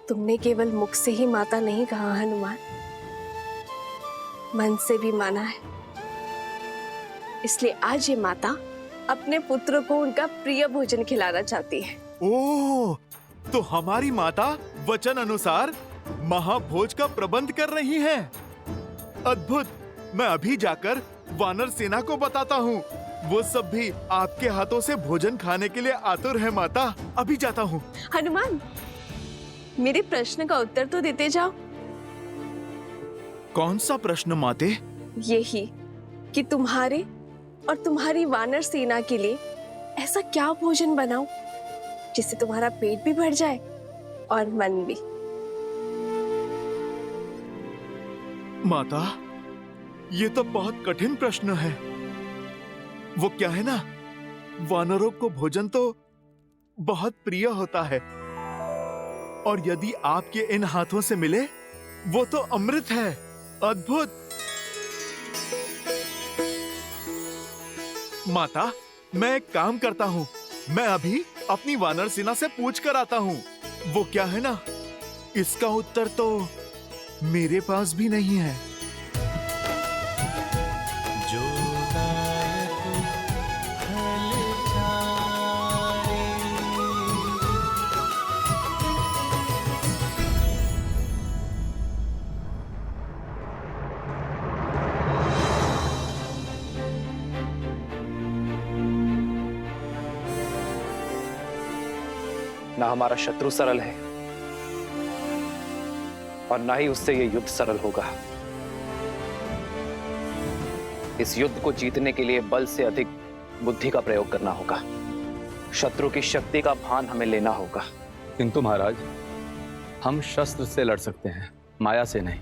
तुमने केवल मुख से ही माता नहीं कहा हनुमान, मन से भी माना है। इसलिए आज ये माता अपने पुत्र को उनका प्रिय भोजन खिलाना चाहती है। ओह, तो हमारी माता वचन अनुसार महाभोज का प्रबंध कर रही हैं। अद्भुत। मैं अभी जाकर वानर सेना को बताता हूँ। वो सब भी आपके हाथों से भोजन खाने के लिए आतुर है माता। अभी जाता हूँ। हनुमान, मेरे प्रश्न का उत्तर तो देते जाओ। कौन सा प्रश्न माते? यही कि तुम्हारे और तुम्हारी वानर सेना के लिए ऐसा क्या भोजन बनाऊं जिससे तुम्हारा पेट भी भर जाए और मन भी। माता, ये तो बहुत कठिन प्रश्न है। वो क्या है ना, वानरों को भोजन तो बहुत प्रिय होता है और यदि आपके इन हाथों से मिले वो तो अमृत है। अद्भुत। माता, मैं एक काम करता हूँ। मैं अभी अपनी वानर सेना से पूछ कर आता हूँ। वो क्या है ना, इसका उत्तर तो मेरे पास भी नहीं है। ना हमारा शत्रु सरल है और ना ही उससे ये युद्ध सरल होगा। इस युद्ध को जीतने के लिए बल से अधिक बुद्धि का प्रयोग करना होगा। शत्रु की शक्ति का भान हमें लेना होगा। किंतु महाराज, हम शस्त्र से लड़ सकते हैं, माया से नहीं।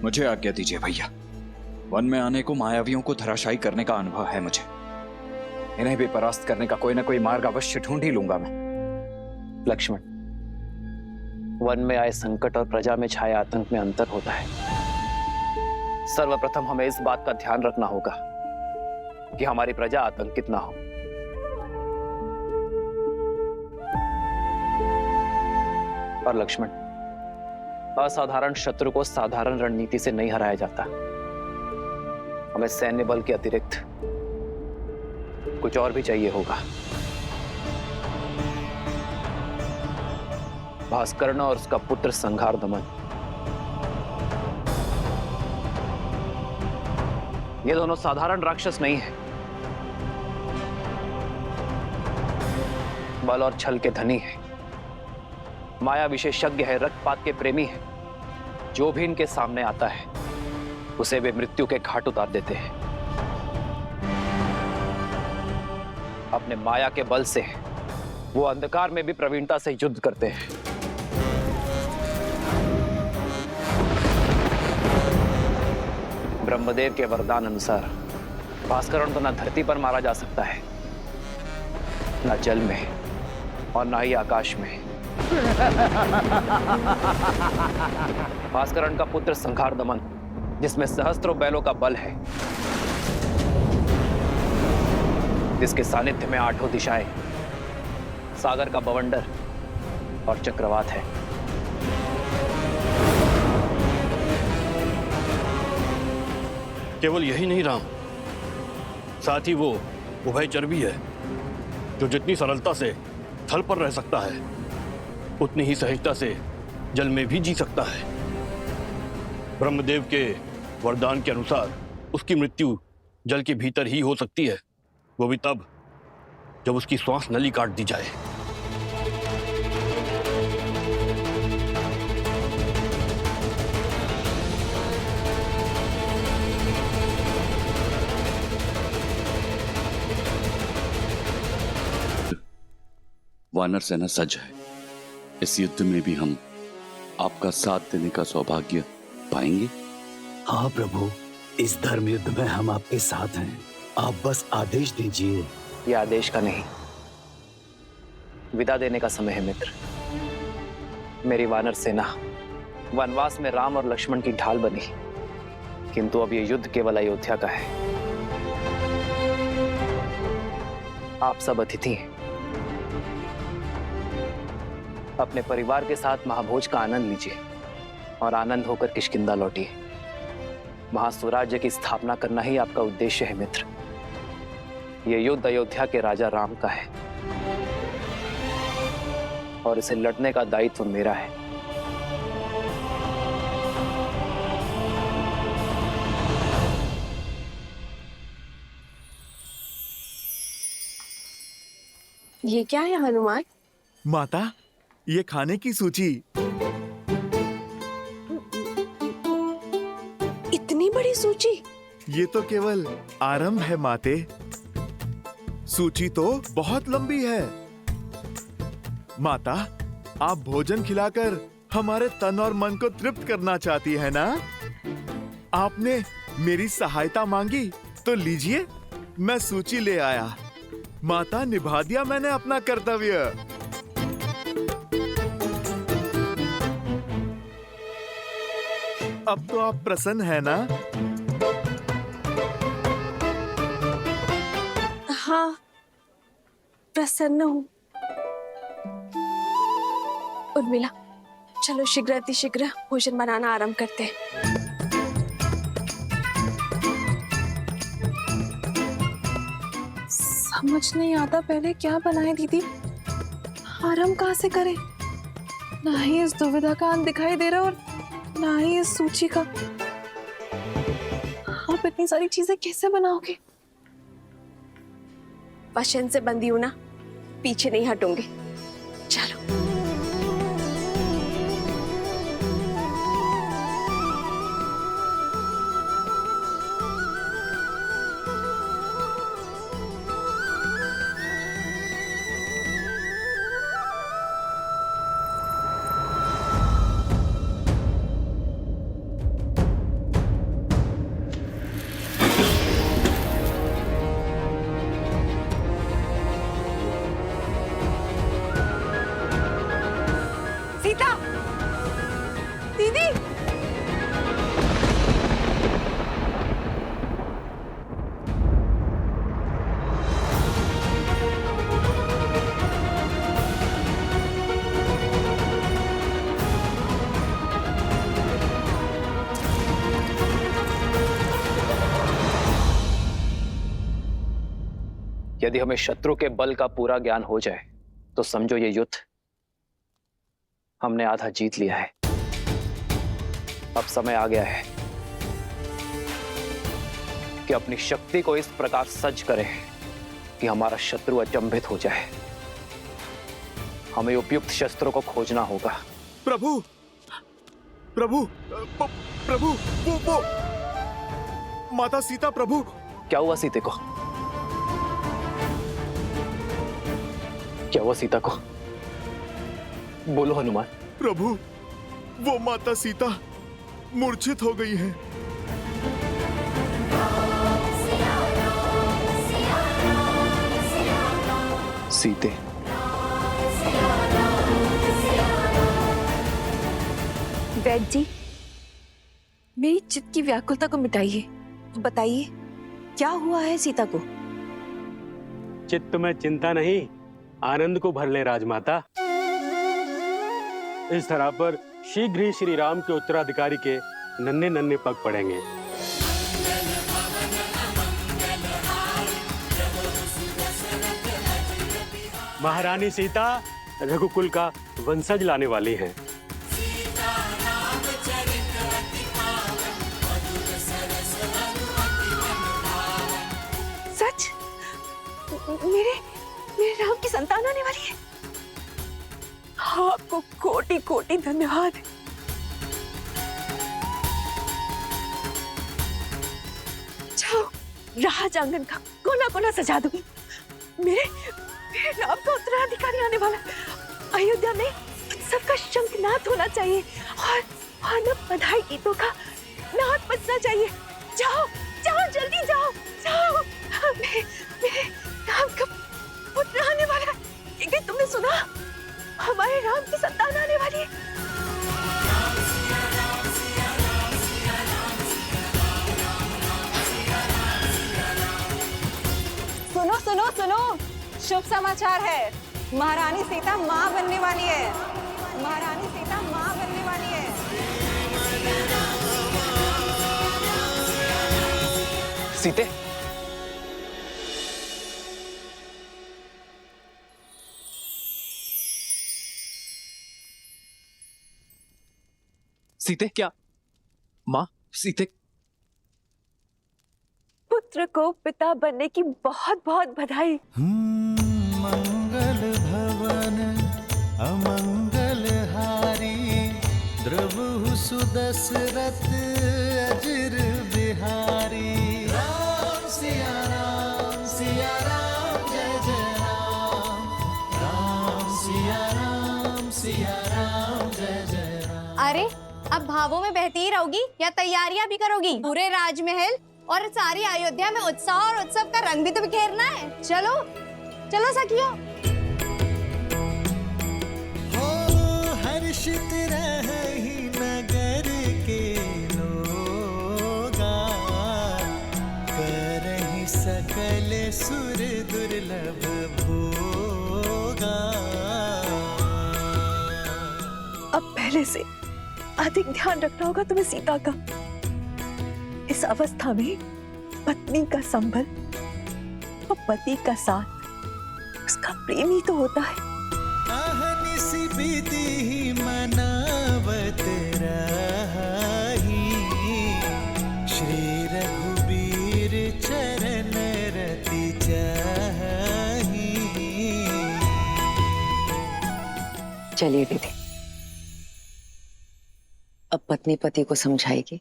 मुझे आज्ञा दीजिए भैया। वन में आने को मायावियों को धराशायी करने का अनुभव है मुझे। इन्हें भी परास्त करने का कोई ना कोई मार्ग अवश्य ढूंढ ही लूंगा मैं। लक्ष्मण, वन में आए संकट और प्रजा में छाए आतंक में अंतर होता है। सर्वप्रथम हमें इस बात का ध्यान रखना होगा कि हमारी प्रजा आतंकित ना हो। और लक्ष्मण, असाधारण शत्रु को साधारण रणनीति से नहीं हराया जाता। हमें सैन्य बल के अतिरिक्त कुछ और भी चाहिए होगा। भास्कर्ण और उसका पुत्र संघार दमन, ये दोनों साधारण राक्षस नहीं है। बल और छल के धनी है, माया विशेषज्ञ है, रक्तपात के प्रेमी है। जो भी इनके सामने आता है उसे वे मृत्यु के घाट उतार देते हैं। अपने माया के बल से वो अंधकार में भी प्रवीणता से युद्ध करते हैं। ब्रह्मदेव के वरदान अनुसार भास्करण तो ना धरती पर मारा जा सकता है, ना जल में और ना ही आकाश में। भास्करण का पुत्र संघार दमन, जिसमें सहस्त्रों बैलों का बल है, जिसके सानिध्य में आठों दिशाएं, सागर का बवंडर और चक्रवात है। केवल यही नहीं राम, साथ ही वो उभयचर भी है, जो जितनी सरलता से थल पर रह सकता है उतनी ही सहजता से जल में भी जी सकता है। ब्रह्मदेव के वरदान के अनुसार उसकी मृत्यु जल के भीतर ही हो सकती है, वो भी तब जब उसकी श्वास नली काट दी जाए। वानर सेना सज्ज है। इस युद्ध में भी हम आपका साथ देने का सौभाग्य पाएंगे। हाँ प्रभु, इस धर्म युद्ध में हम आपके साथ हैं। आप बस आदेश दीजिए। यह आदेश का नहीं, विदा देने का समय है मित्र। मेरी वानर सेना वनवास में राम और लक्ष्मण की ढाल बनी, किंतु अब यह युद्ध केवल अयोध्या का है। आप सब अतिथि हैं। अपने परिवार के साथ महाभोज का आनंद लीजिए और आनंद होकर किष्किंधा लौटिए। वहां स्वराज्य की स्थापना करना ही आपका उद्देश्य है मित्र। ये युद्ध अयोध्या के राजा राम का है और इसे लड़ने का दायित्व मेरा है। ये क्या है हनुमान? माता, ये खाने की सूची। इतनी बड़ी सूची? ये तो केवल आरंभ है माते, सूची तो बहुत लंबी है। माता, आप भोजन खिलाकर हमारे तन और मन को तृप्त करना चाहती है ना? आपने मेरी सहायता मांगी तो लीजिए, मैं सूची ले आया। माता, निभा दिया मैंने अपना कर्तव्य। अब तो आप प्रसन्न है ना? हाँ, प्रसन्न हूँ। उर्मिला, चलो शीघ्र अतिशीघ्र भोजन बनाना आरंभ करते हैं। समझ नहीं आता पहले क्या बनाए दीदी, आरंभ कहाँ से करें? ना ही इस दुविधा का अंत दिखाई दे रहा और ना ही इस सूची का। आप इतनी सारी चीजें कैसे बनाओगे? वचन से बंधी हूं ना, पीछे नहीं हटूंगी। चलो। सीता, दीदी, यदि हमें शत्रु के बल का पूरा ज्ञान हो जाए तो समझो ये युद्ध हमने आधा जीत लिया है। अब समय आ गया है कि अपनी शक्ति को इस प्रकार सज्ज करें कि हमारा शत्रु अचंभित हो जाए। हमें उपयुक्त शस्त्रों को खोजना होगा। प्रभु, प्रभु, प्रभु, वो माता सीता। प्रभु, क्या हुआ सीते को? क्या हुआ सीता को? बोलो हनुमान। प्रभु, वो माता सीता मूर्छित हो गई है। सीते, वैद्य जी, मेरी चित्त की व्याकुलता को मिटाइए। बताइए क्या हुआ है सीता को? चित्त में चिंता नहीं, आनंद को भर ले राजमाता। इस तरह पर शीघ्र ही श्री राम के उत्तराधिकारी के नन्हे नन्हे पग पड़ेंगे। महारानी सीता रघुकुल का वंशज लाने वाली हैं। सच? मेरे राम की संतान आने वाली है? आपको कोटि कोटि धन्यवाद। जाओ, राज आंगन का कोना कोना सजा दो। मेरे राम का उत्तराधिकारी आने वाला है। अयोध्या में उत्सव का शंखनाद होना चाहिए और न बधाई गीतों का नाद बजना चाहिए। जाओ जाओ, जल्दी जाओ जाओ। मेरे राम का पुत्र आने वाला है। एक दिन तुमने सुना, हमारे राम की संतान आने वाली है। सुनो सुनो सुनो, शुभ समाचार है। महारानी सीता मां बनने वाली है। महारानी सीता माँ बनने वाली है। सीते, सीते क्या? माँ, सीते। पुत्र को पिता बनने की बहुत बहुत बधाई। मंगल भवन अमंगल हारी, द्रवहु सुदशरथ अजिर बिहारी। राम सिया राम जय जय राम, राम सिया राम जय जय राम। अरे अब भावों में बहती ही रहोगी या तैयारियां भी करोगी? पूरे राजमहल और सारी अयोध्या में उत्साह और उत्सव का रंग भी तो बिखेरना है। चलो चलो सखियों। हो हर्षित रही नगर के लोगा, करहि सकल सुर दुर्लभ भोगा। अब पहले से अधिक ध्यान रखना होगा तुम्हें सीता का। इस अवस्था में पत्नी का संबल और पति का साथ उसका प्रेम ही तो होता है। अहनिसि विधि मनावत रही, श्री रघुबीर चरण रति चाही। चलिए दीदी, अब पत्नी पति को समझाएगी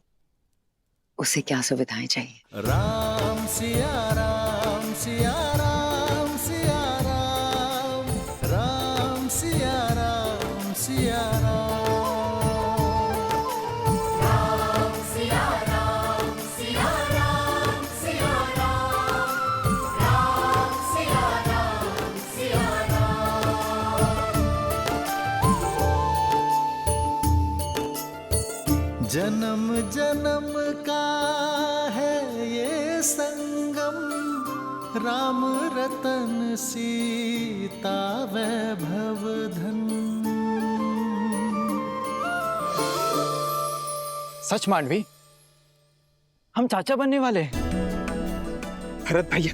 उसे क्या सुविधाएं चाहिए। राम सिया राम सिया राम सिया राम, राम सिया राम सिया राम, राम सिया राम सिया राम सिया राम, राम सिया राम सिया राम। जन्म जन्म का है ये संगम, राम रतन सीता वैभव धन। सच मांडवी, हम चाचा बनने वाले हैं। भरत भैया,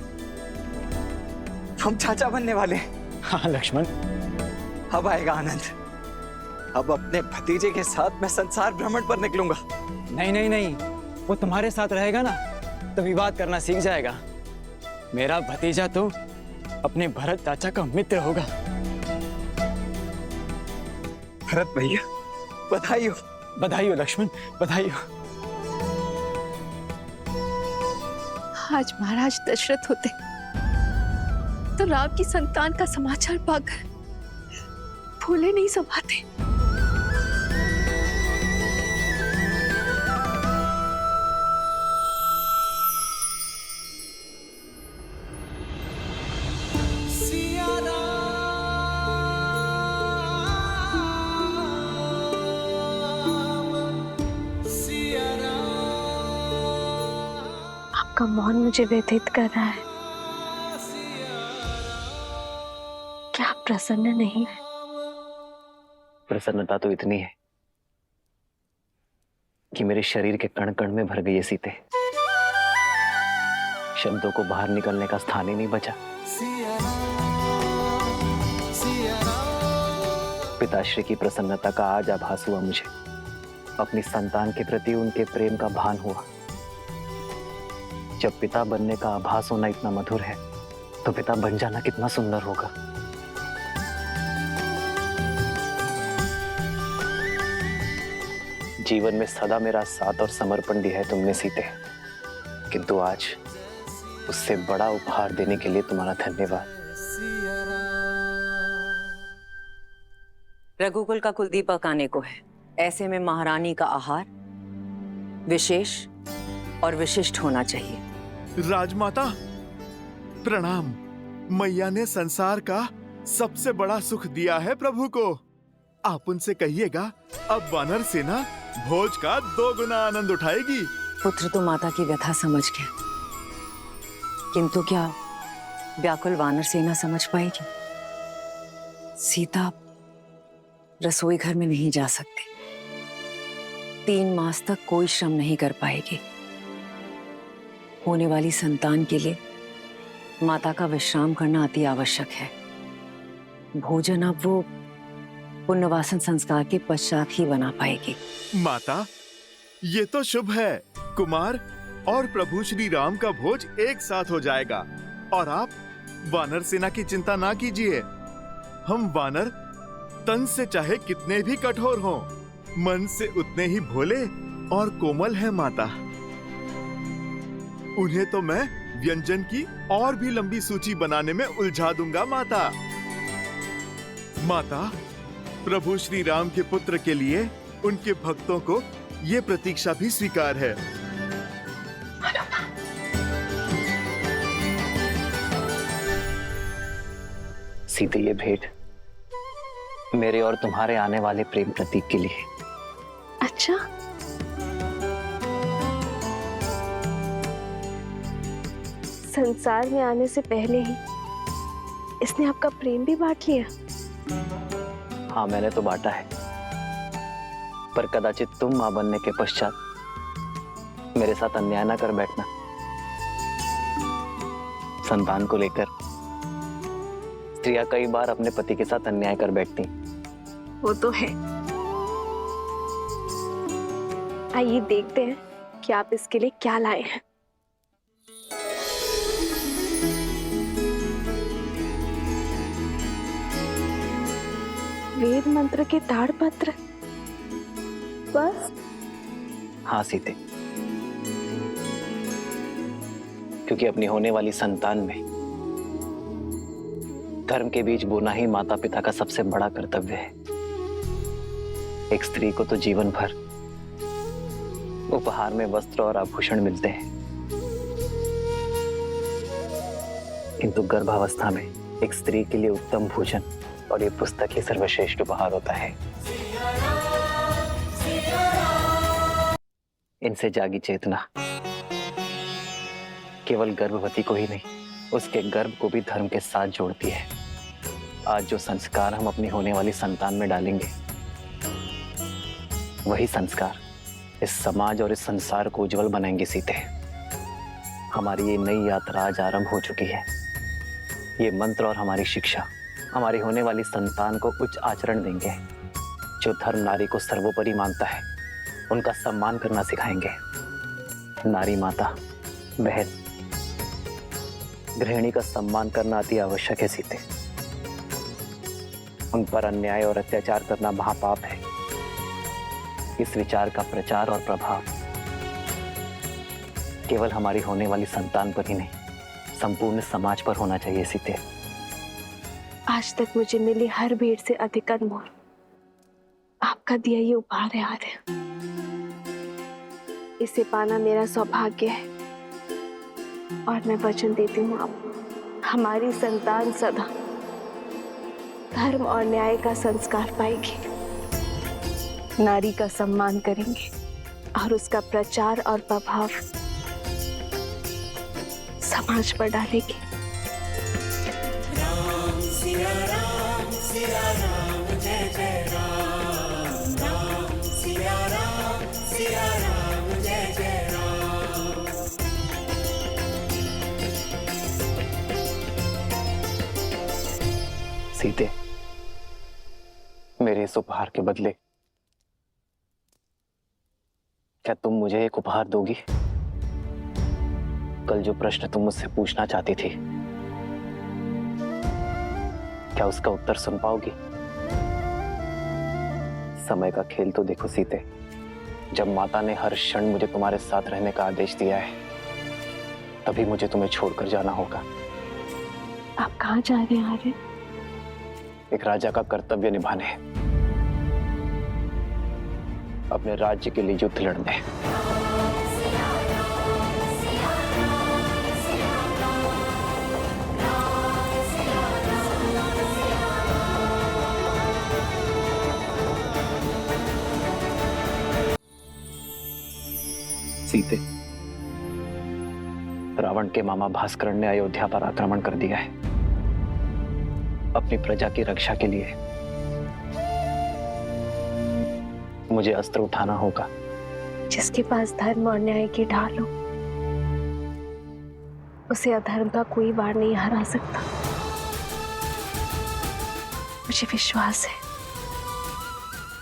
हम चाचा बनने वाले हैं। हाँ लक्ष्मण, अब आएगा आनंद। अब अपने भतीजे के साथ मैं संसार भ्रमण पर निकलूंगा। नहीं नहीं नहीं, वो तुम्हारे साथ रहेगा ना तो विवाद करना सीख जाएगा। मेरा भतीजा तो अपने भरत चाचा का मित्र होगा। भरत भैया, बधाई हो। बधाई हो लक्ष्मण, बधाई हो। आज महाराज दशरथ होते तो राम की संतान का समाचार पाकर फूले नहीं समाते। आपका मौन मुझे व्यथित कर रहा है। क्या आप प्रसन्न नहीं है? प्रसन्नता तो इतनी है कि मेरे शरीर के कण कण में भर गई है सीते। शब्दों को बाहर निकलने का स्थान ही नहीं बचा। पिताश्री की प्रसन्नता का आज आभास हुआ मुझे। अपनी संतान के प्रति उनके प्रेम का भान हुआ। जब पिता बनने का आभास होना इतना मधुर है तो पिता बन जाना कितना सुंदर होगा। जीवन में सदा मेरा साथ और समर्पण दिया है तुमने सीते, किंतु आज उससे बड़ा उपहार देने के लिए तुम्हारा धन्यवाद। रघुकुल का कुलदीपक आने को है, ऐसे में महारानी का आहार विशेष और विशिष्ट होना चाहिए। राजमाता प्रणाम। मैया ने संसार का सबसे बड़ा सुख दिया है प्रभु को। आप उनसे कहिएगा अब वानर सेना भोज का 2 गुना आनंद उठाएगी। पुत्र तो माता की व्यथा समझ गया, किंतु क्या व्याकुल वानर सेना समझ पाएगी? सीता रसोई घर में नहीं जा सकते। 3 मास तक कोई श्रम नहीं कर पाएगी। होने वाली संतान के लिए माता का विश्राम करना अति आवश्यक है। भोजन अब वो पुण्यवासन संस्कार के पश्चात ही बना पाएगी। माता, ये तो शुभ है। कुमार और प्रभु श्री राम का भोज एक साथ हो जाएगा। और आप वानर सेना की चिंता ना कीजिए। हम वानर तन से चाहे कितने भी कठोर हों, मन से उतने ही भोले और कोमल हैं माता। उन्हें तो मैं व्यंजन की और भी लंबी सूची बनाने में उलझा दूंगा माता। माता, प्रभु श्री राम के पुत्र के लिए उनके भक्तों को ये प्रतीक्षा भी स्वीकार है। सीते, ये भेंट मेरे और तुम्हारे आने वाले प्रेम प्रतीक के लिए। अच्छा, संसार में आने से पहले ही इसने आपका प्रेम भी बांट लिया। हाँ, मैंने तो बांटा है, पर कदाचित तुम मां बनने के पश्चात मेरे साथ अन्याय ना कर बैठना। संतान को लेकर स्त्रियां कई बार अपने पति के साथ अन्याय कर बैठती। वो तो है। आइए देखते हैं कि आप इसके लिए क्या लाए हैं। वेद मंत्र के ताड़पत्र, बस? हाँ सीते, क्योंकि अपनी होने वाली संतान में धर्म के बीच बोना ही माता पिता का सबसे बड़ा कर्तव्य है। एक स्त्री को तो जीवन भर उपहार में वस्त्र और आभूषण मिलते हैं, किंतु गर्भावस्था में एक स्त्री के लिए उत्तम भोजन और ये पुस्तक ही सर्वश्रेष्ठ उपहार होता है। इनसे जागी चेतना केवल गर्भवती को ही नहीं, उसके गर्भ को भी धर्म के साथ जोड़ती है। आज जो संस्कार हम अपनी होने वाली संतान में डालेंगे, वही संस्कार इस समाज और इस संसार को उज्जवल बनाएंगे सीते। हमारी ये नई यात्रा आज आरंभ हो चुकी है। ये मंत्र और हमारी शिक्षा हमारी होने वाली संतान को उच्च आचरण देंगे। जो धर्म नारी को सर्वोपरि मानता है, उनका सम्मान करना सिखाएंगे। नारी माता, बहन, गृहिणी का सम्मान करना अति आवश्यक है सीते। उन पर अन्याय और अत्याचार करना महापाप है। इस विचार का प्रचार और प्रभाव केवल हमारी होने वाली संतान पर ही नहीं, संपूर्ण समाज पर होना चाहिए सीते। आज तक मुझे मिली हर भेंट से अधिक अनमोल आपका दिया ये उपहार है आर्य। इसे पाना मेरा सौभाग्य है और मैं वचन देती हूँ आपको, हमारी संतान सदा धर्म और न्याय का संस्कार पाएगी, नारी का सम्मान करेंगे और उसका प्रचार और प्रभाव समाज पर डालेगी। राम सिया राम जय जय राम, राम सिया राम जय जय राम। सीते, मेरे इस उपहार के बदले क्या तुम मुझे एक उपहार दोगी? कल जो प्रश्न तुम मुझसे पूछना चाहती थी, क्या उसका उत्तर सुन पाओगी? समय का खेल तो देखो सीते, जब माता ने हर क्षण मुझे तुम्हारे साथ रहने का आदेश दिया है, तभी मुझे तुम्हें छोड़कर जाना होगा। आप कहाँ जा रहे हैं आर्य? एक राजा का कर्तव्य निभाने, अपने राज्य के लिए युद्ध लड़ने। सीते, रावण के मामा भास्करण ने अयोध्या पर आक्रमण कर दिया है। अपनी प्रजा की रक्षा के लिए मुझे अस्त्र उठाना होगा। जिसके पास धर्म और न्याय की ढाल हो, उसे अधर्म का कोई वार नहीं हरा सकता। मुझे विश्वास है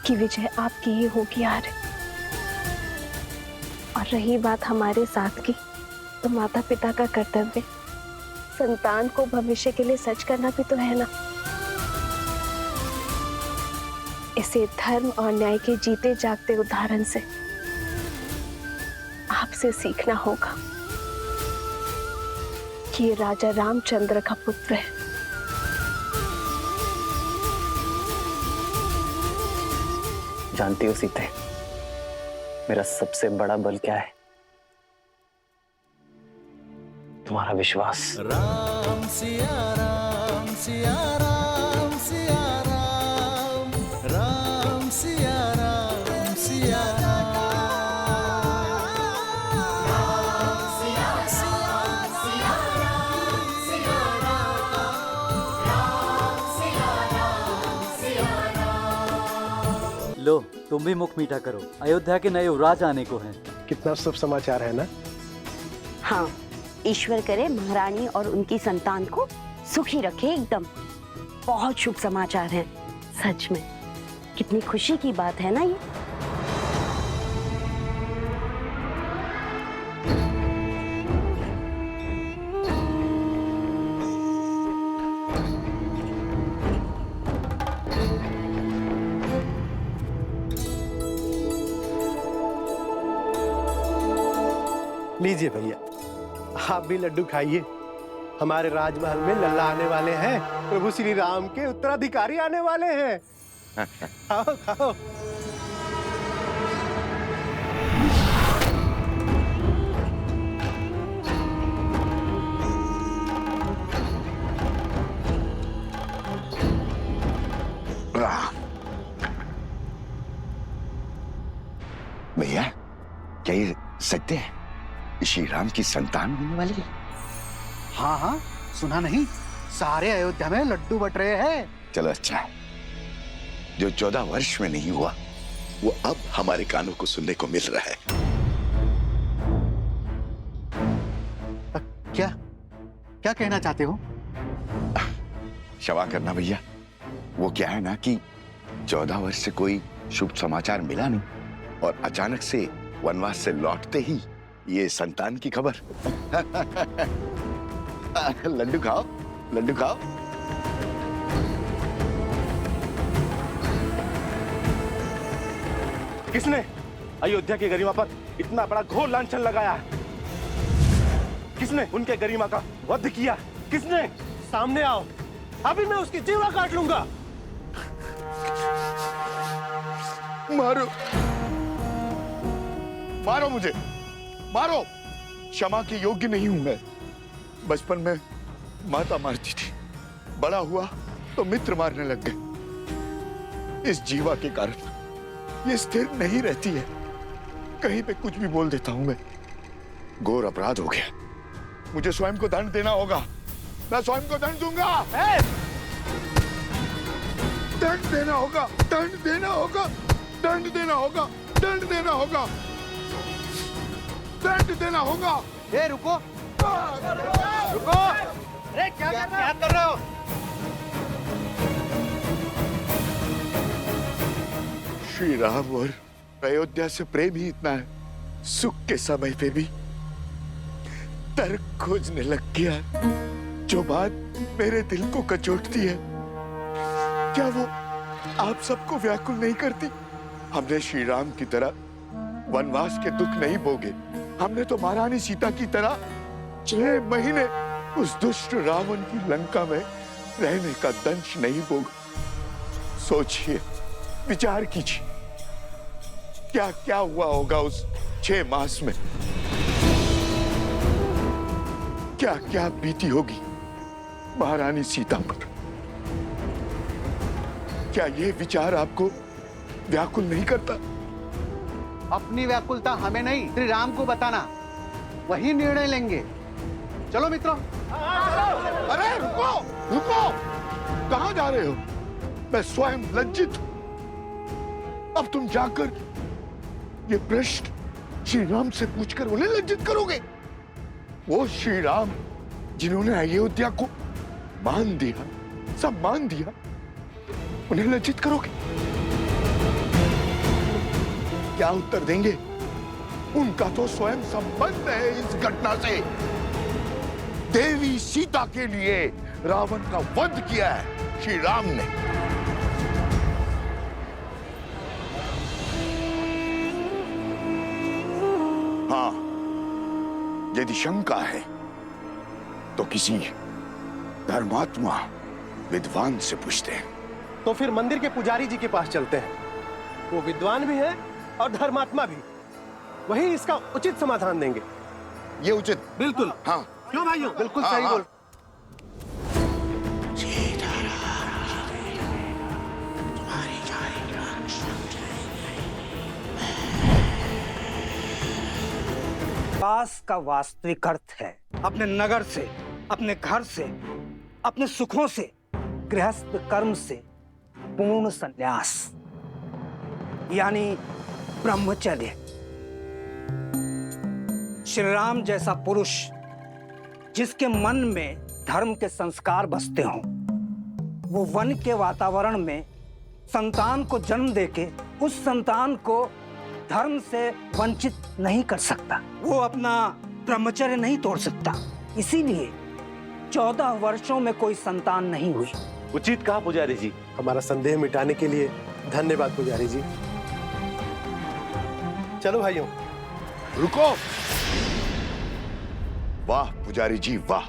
कि विजय आपकी ही होगी आर्य। और रही बात हमारे साथ की, तो माता पिता का कर्तव्य संतान को भविष्य के लिए सच करना भी तो है ना। इसे धर्म और न्याय के जीते जागते उदाहरण से आपसे सीखना होगा कि ये राजा रामचंद्र का पुत्र है। जानती हो सीते, मेरा सबसे बड़ा बल क्या है? तुम्हारा विश्वास। राम सिया राम सिया राम सिया राम, राम सिया राम सिया राम, राम सिया राम सिया राम सिया राम, राम सिया राम सिया राम। लो, तुम भी मुख मीठा करो। अयोध्या के नए युवराज आने को हैं। कितना शुभ समाचार है ना। हाँ, ईश्वर करे महारानी और उनकी संतान को सुखी रखे एकदम। बहुत शुभ समाचार है सच में। कितनी खुशी की बात है ना ये। लीजिए भैया, आप भी लड्डू खाइए। हमारे राजमहल में लल्ला आने वाले हैं। प्रभु श्री राम के उत्तराधिकारी आने वाले हैं। खाओ खाओ। भैया, क्या ये सत्य है? श्री राम की संतान होने वाली है? हाँ हाँ, सुना नहीं? सारे अयोध्या में लड्डू बट रहे हैं। चलो अच्छा है। जो 14 वर्ष में नहीं हुआ, वो अब हमारे कानों को सुनने को मिल रहा है। क्या क्या कहना चाहते हो? क्षमा करना भैया, वो क्या है ना कि 14 वर्ष से कोई शुभ समाचार मिला नहीं, और अचानक से वनवास से लौटते ही ये संतान की खबर। लड्डू खाओ, लड्डू खाओ। किसने अयोध्या की गरिमा पर इतना बड़ा घोर लांछन लगाया है? किसने उनके गरिमा का वध किया? किसने? सामने आओ, अभी मैं उसकी जीवा काट लूंगा। मारो, मारो मुझे, मारो। क्षमा के योग्य नहीं हूं मैं। बचपन में माता मारती थी, बड़ा हुआ तो मित्र मारने लग गए। इस जीवा के कारण ये स्थिर नहीं रहती है। कहीं पे कुछ भी बोल देता हूं मैं। घोर अपराध हो गया, मुझे स्वयं को दंड देना होगा। मैं स्वयं को दंड दूंगा। दंड देना होगा, दंड देना होगा, दंड देना होगा, दंड देना होगा, दंड देना होगा। ए रुको, रुको। अरे क्या कर रहे हो? श्री राम और अयोध्या से प्रेम ही इतना है, सुख के समय पे भी तर्क खोजने लग गया। जो बात मेरे दिल को कचोटती है, क्या वो आप सबको व्याकुल नहीं करती? हमने श्री राम की तरह वनवास के दुख नहीं भोगे। हमने तो महारानी सीता की तरह 6 महीने उस दुष्ट रावण की लंका में रहने का दंश नहीं भोगा। सोचिए, विचार कीजिए, क्या क्या हुआ होगा उस 6 मास में। क्या क्या बीती होगी महारानी सीता पर। क्या ये विचार आपको व्याकुल नहीं करता? अपनी व्याकुलता हमें नहीं, श्री राम को बताना, वही निर्णय लेंगे। चलो मित्रों। अरे रुको, रुको, कहां जा रहे हो? मैं स्वयं लज्जित हूं। अब तुम जाकर ये प्रश्न श्री राम से पूछकर उन्हें लज्जित करोगे? वो श्री राम जिन्होंने अयोध्या को मान दिया, सब मान दिया, उन्हें लज्जित करोगे? क्या उत्तर देंगे? उनका तो स्वयं संबंध है इस घटना से। देवी सीता के लिए रावण का वध किया है श्री राम ने। हाँ, यदि शंका है तो किसी धर्मात्मा विद्वान से पूछते हैं। तो फिर मंदिर के पुजारी जी के पास चलते हैं। वो विद्वान भी है और धर्मात्मा भी। वही इसका उचित समाधान देंगे। ये उचित? बिल्कुल। हाँ। क्यों भाइयों? बिल्कुल हाँ, सही हाँ। बोल। पास का वास्तविक अर्थ है अपने नगर से, अपने घर से, अपने सुखों से, गृहस्थ कर्म से पूर्ण संन्यास, यानी ब्रह्मचर्य। श्री राम जैसा पुरुष जिसके मन में धर्म के संस्कार बसते हों, वो वन के वातावरण में संतान को जन्म देके उस संतान को धर्म से वंचित नहीं कर सकता। वो अपना ब्रह्मचर्य नहीं तोड़ सकता। इसीलिए 14 वर्षों में कोई संतान नहीं हुई। उचित कहा पुजारी जी। हमारा संदेह मिटाने के लिए धन्यवाद पुजारी जी। चलो भाइयों। रुको। वाह पुजारी जी वाह,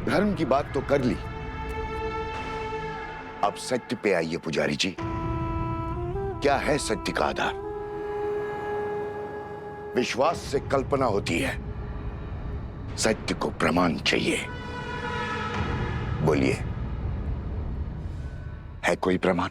धर्म की बात तो कर ली, अब सत्य पे आइए पुजारी जी। क्या है सत्य का आधार? विश्वास से कल्पना होती है, सत्य को प्रमाण चाहिए। बोलिए, है कोई प्रमाण?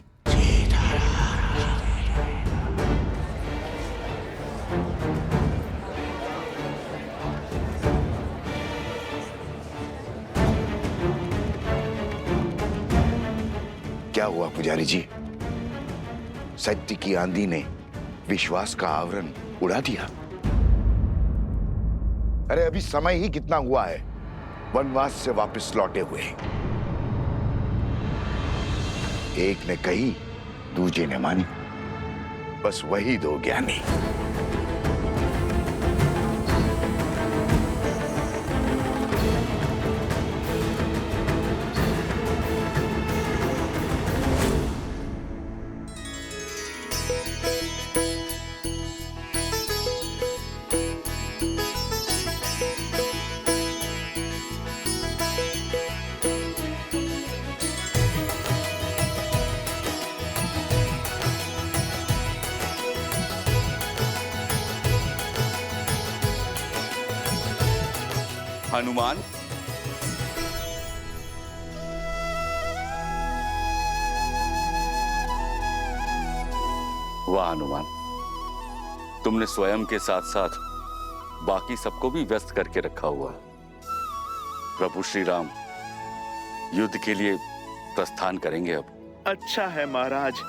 क्या हुआ पुजारी जी? सत्य की आंधी ने विश्वास का आवरण उड़ा दिया। अरे अभी समय ही कितना हुआ है वनवास से वापस लौटे हुए। एक ने कही, दूजे ने मानी, बस वही दो ज्ञानी। हनुमान, वाह हनुमान, तुमने स्वयं के साथ साथ बाकी सबको भी व्यस्त करके रखा हुआ। प्रभु श्री राम युद्ध के लिए प्रस्थान करेंगे अब। अच्छा है महाराज,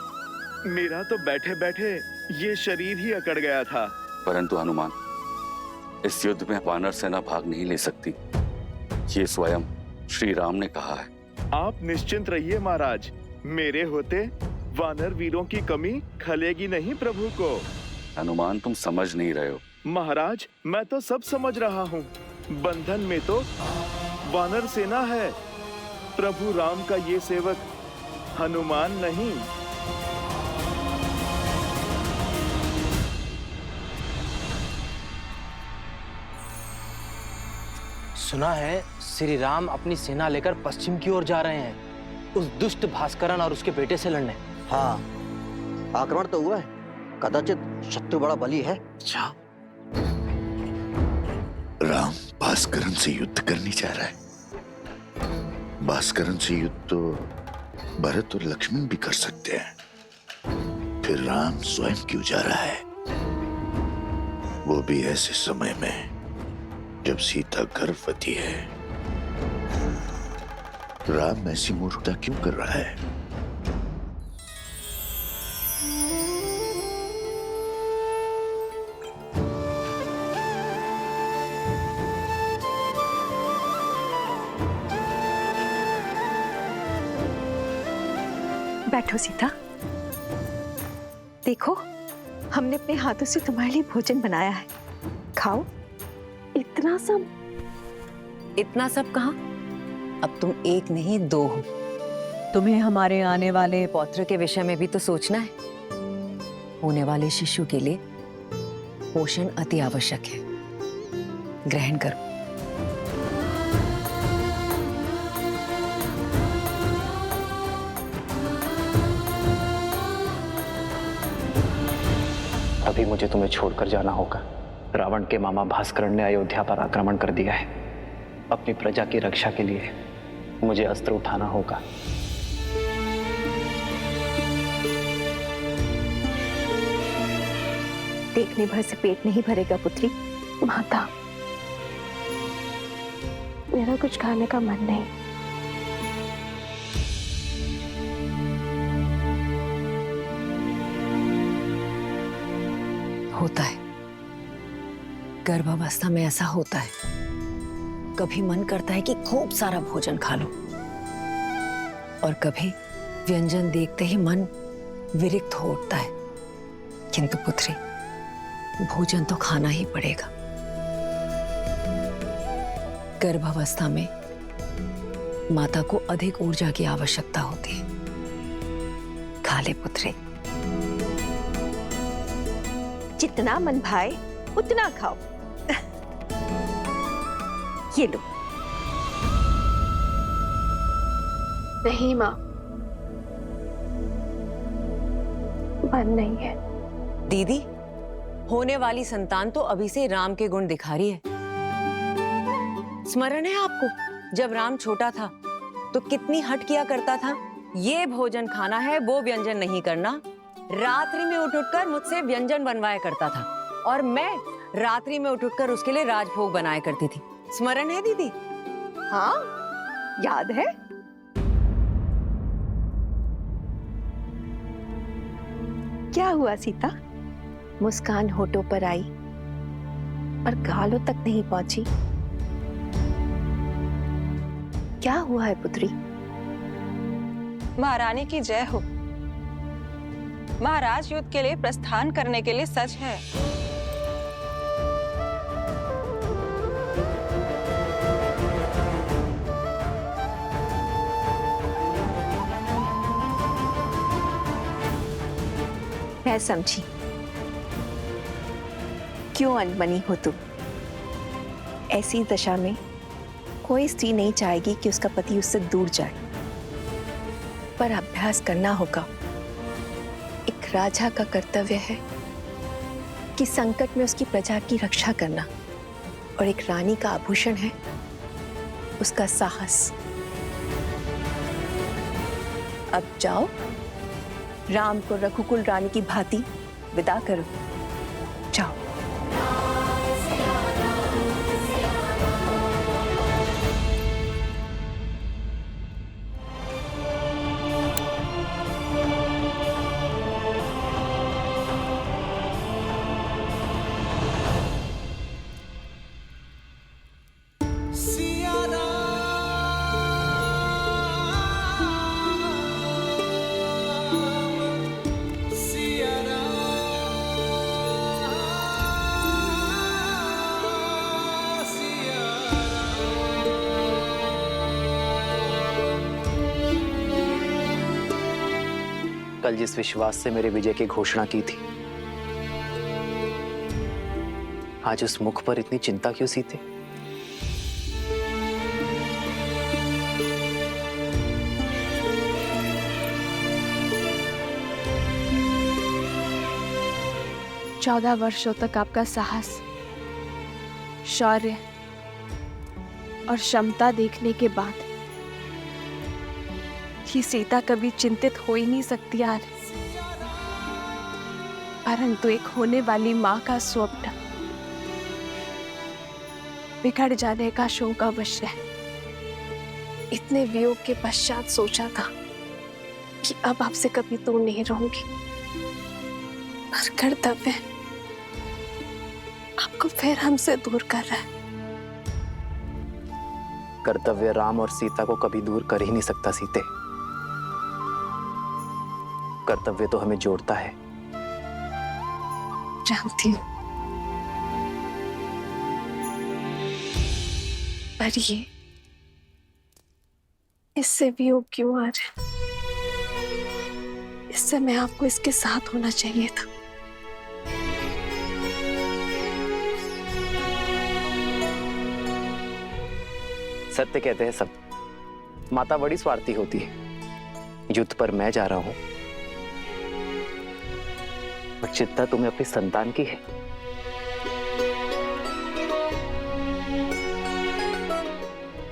मेरा तो बैठे बैठे ये शरीर ही अकड़ गया था। परंतु हनुमान, इस युद्ध में वानर सेना भाग नहीं ले सकती, ये स्वयं श्री राम ने कहा है। आप निश्चिंत रहिए महाराज, मेरे होते वानर वीरों की कमी खलेगी नहीं प्रभु को। हनुमान, तुम समझ नहीं रहे हो। महाराज, मैं तो सब समझ रहा हूँ। बंधन में तो वानर सेना है, प्रभु राम का ये सेवक हनुमान नहीं। सुना है श्री राम अपनी सेना लेकर पश्चिम की ओर जा रहे हैं, उस दुष्ट भास्करन और उसके बेटे से लड़ने। हाँ, आक्रमण तो हुआ है, कदाचित शत्रु बड़ा बली है। अच्छा, राम भास्करन से युद्ध करने जा रहा है। भास्करन से युद्ध तो भरत और लक्ष्मण भी कर सकते हैं, फिर राम स्वयं क्यों जा रहा है? वो भी ऐसे समय में जब सीता गर्भवती है। राम ऐसी मूर्खता क्यों कर रहा है? बैठो सीता। देखो, हमने अपने हाथों से तुम्हारे लिए भोजन बनाया है, खाओ। इतना सब? इतना सब कहाँ? अब तुम एक नहीं दो हो। तुम्हें हमारे आने वाले पौत्र के विषय में भी तो सोचना है। होने वाले शिशु के लिए पोषण अति आवश्यक है। ग्रहण करो। अभी मुझे तुम्हें छोड़कर जाना होगा। रावण के मामा भास्करण ने अयोध्या पर आक्रमण कर दिया है। अपनी प्रजा की रक्षा के लिए मुझे अस्त्र उठाना होगा। देखने भर से पेट नहीं भरेगा पुत्री। माता, मेरा कुछ खाने का मन नहीं। होता है, गर्भावस्था में ऐसा होता है। कभी मन करता है कि खूब सारा भोजन खा लो, और कभी व्यंजन देखते ही मन विरक्त हो उठता है। किंतु पुत्री, भोजन तो खाना ही पड़ेगा। गर्भावस्था में माता को अधिक ऊर्जा की आवश्यकता होती है। खा ले पुत्री। जितना मन भाए उतना खाओ। ये लो। नहीं माँ, मन नहीं है। दीदी, होने वाली संतान तो अभी से राम के गुण दिखा रही है। स्मरण है आपको, जब राम छोटा था तो कितनी हट किया करता था। ये भोजन खाना है, वो व्यंजन नहीं करना। रात्रि में उठ कर मुझसे व्यंजन बनवाया करता था, और मैं रात्रि में उठ कर उसके लिए राजभोग बनाया करती थी। स्मरण है दीदी? हाँ, याद है। क्या हुआ सीता? मुस्कान होठों पर आई पर गालों तक नहीं पहुंची। क्या हुआ है पुत्री? महारानी की जय हो। महाराज युद्ध के लिए प्रस्थान करने के लिए सच है। मैं समझी क्यों अनबनी हो तुम। ऐसी दशा में कोई स्त्री नहीं चाहेगी कि उसका पति उससे दूर जाए, पर अभ्यास करना होगा। एक राजा का कर्तव्य है कि संकट में उसकी प्रजा की रक्षा करना, और एक रानी का आभूषण है उसका साहस। अब जाओ, राम को रघुकुल रानी की भांति विदा करो। जाओ। कल जिस विश्वास से मेरे विजय की घोषणा की थी, आज उस मुख पर इतनी चिंता क्यों सीते? चौदह वर्षों तक आपका साहस, शौर्य और क्षमता देखने के बाद कि सीता कभी चिंतित हो ही नहीं सकती यार। परंतु एक होने वाली माँ का स्वप्न बिगड़ जाने का शोक अवश्य है। इतने वियोग के पश्चात सोचा था कि अब आपसे कभी दूर नहीं रहूंगी, पर कर्तव्य आपको फिर हमसे दूर कर रहा है। कर्तव्य राम और सीता को कभी दूर कर ही नहीं सकता सीते। कर्तव्य तो हमें जोड़ता है। जानती हूँ, पर ये इससे वियोग क्यों आ रहा है? इस समय आपको इसके साथ होना चाहिए था। सत्य कहते हैं सब। माता बड़ी स्वार्थी होती है। युद्ध पर मैं जा रहा हूं, और चिंता तुम्हें अपनी संतान की है।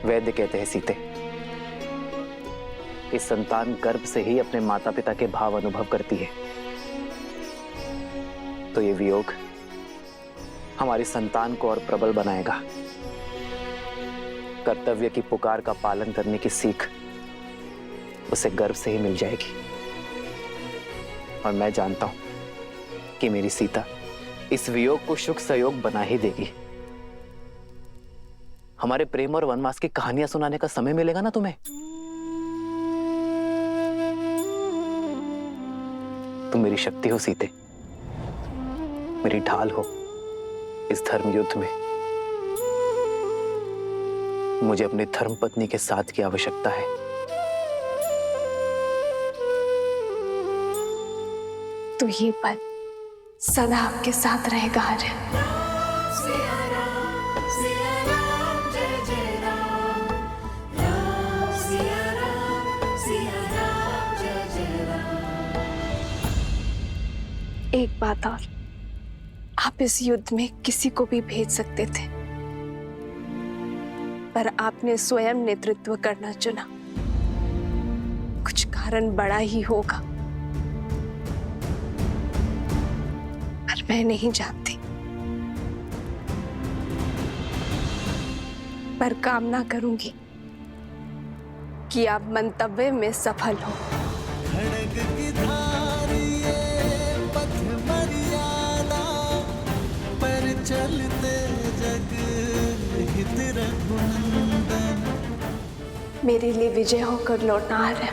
वैद्य कहते हैं सीते कि संतान गर्भ से ही अपने माता पिता के भाव अनुभव करती है। तो ये वियोग हमारी संतान को और प्रबल बनाएगा। कर्तव्य की पुकार का पालन करने की सीख उसे गर्भ से ही मिल जाएगी। और मैं जानता हूं कि मेरी सीता इस वियोग को सुख सहयोग बना ही देगी। हमारे प्रेम और वनवास की कहानियां सुनाने का समय मिलेगा ना तुम्हें? तुम मेरी शक्ति हो सीते, मेरी ढाल हो इस धर्म युद्ध में। मुझे अपनी धर्म पत्नी के साथ की आवश्यकता है। तो ये पल सदा आपके साथ रहेगा आर्य। एक बात और, आप इस युद्ध में किसी को भी भेज सकते थे, पर आपने स्वयं नेतृत्व करना चुना। कुछ कारण बड़ा ही होगा, पर मैं नहीं जानती। पर कामना करूंगी कि आप मंतव्य में सफल हो। चलते जग हित रघुनंदन। मेरे लिए विजय होकर लौटना आ रहा है।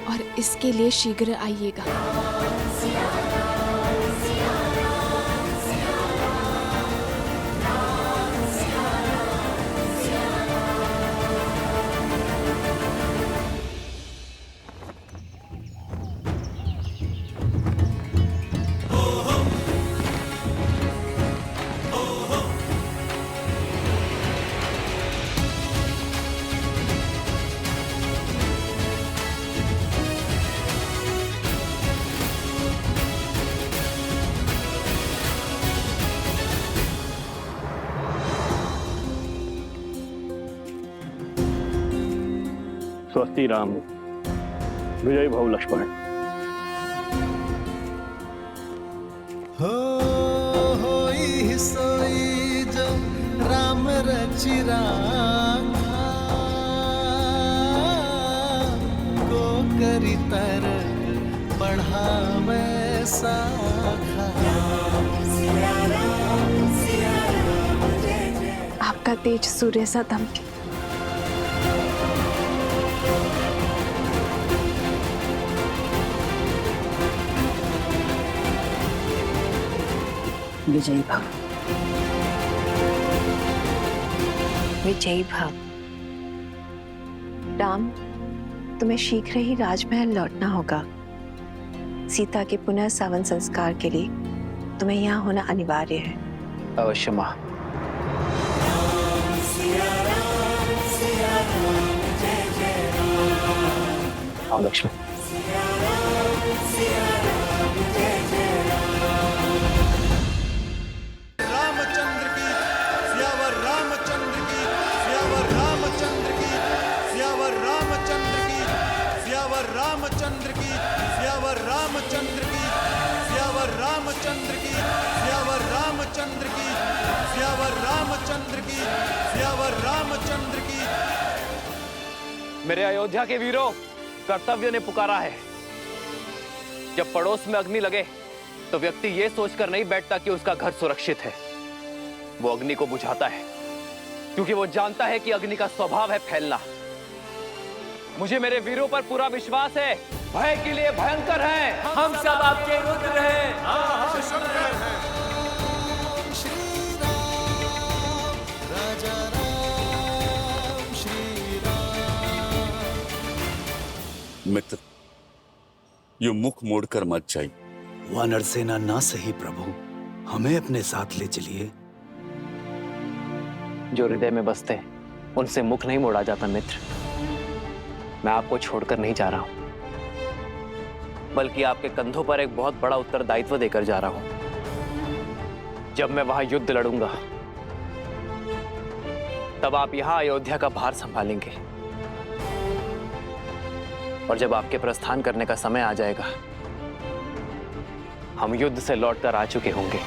और इसके लिए शीघ्र आइएगा। स्वस्ति राम, विजय भव लक्ष्मण। होई सोई जो राम रचि राखा, को करी तर बढ़ावे साखा। आपका तेज सूर्य सा दमके। विजयी भव, विजयी भव। राम, तुम्हें शीघ्र ही राजमहल लौटना होगा। सीता के पुनः सावन संस्कार के लिए तुम्हें यहाँ होना अनिवार्य है। अवश्य मां। आओ लक्ष्मण। रामचंद्र की सियावर रामचंद्र की सियावर रामचंद्र की सियावर रामचंद्र की सियावर रामचंद्र की सियावर रामचंद्र की सियावर रामचंद्र की सियावर रामचंद्र की सियावर रामचंद्र की सियावर रामचंद्र की। मेरे अयोध्या के वीरों, कर्तव्य ने पुकारा है। जब पड़ोस में अग्नि लगे तो व्यक्ति ये सोचकर नहीं बैठता कि उसका घर सुरक्षित है। वो अग्नि को बुझाता है। क्योंकि वो जानता है कि अग्नि का स्वभाव है फैलना। मुझे मेरे वीरों पर पूरा विश्वास है, भय के लिए भयंकर है। हम सब आपके रुद्र हैं। मित्र, ये मुख मोड़कर मत जाइए। वानर सेना ना सही प्रभु, हमें अपने साथ ले चलिए। जो हृदय में बसते हैं उनसे मुख नहीं मोड़ा जाता मित्र। मैं आपको छोड़कर नहीं जा रहा हूं, बल्कि आपके कंधों पर एक बहुत बड़ा उत्तरदायित्व देकर जा रहा हूं। जब मैं वहां युद्ध लड़ूंगा तब आप यहां अयोध्या का भार संभालेंगे, और जब आपके प्रस्थान करने का समय आ जाएगा हम युद्ध से लौटकर आ चुके होंगे।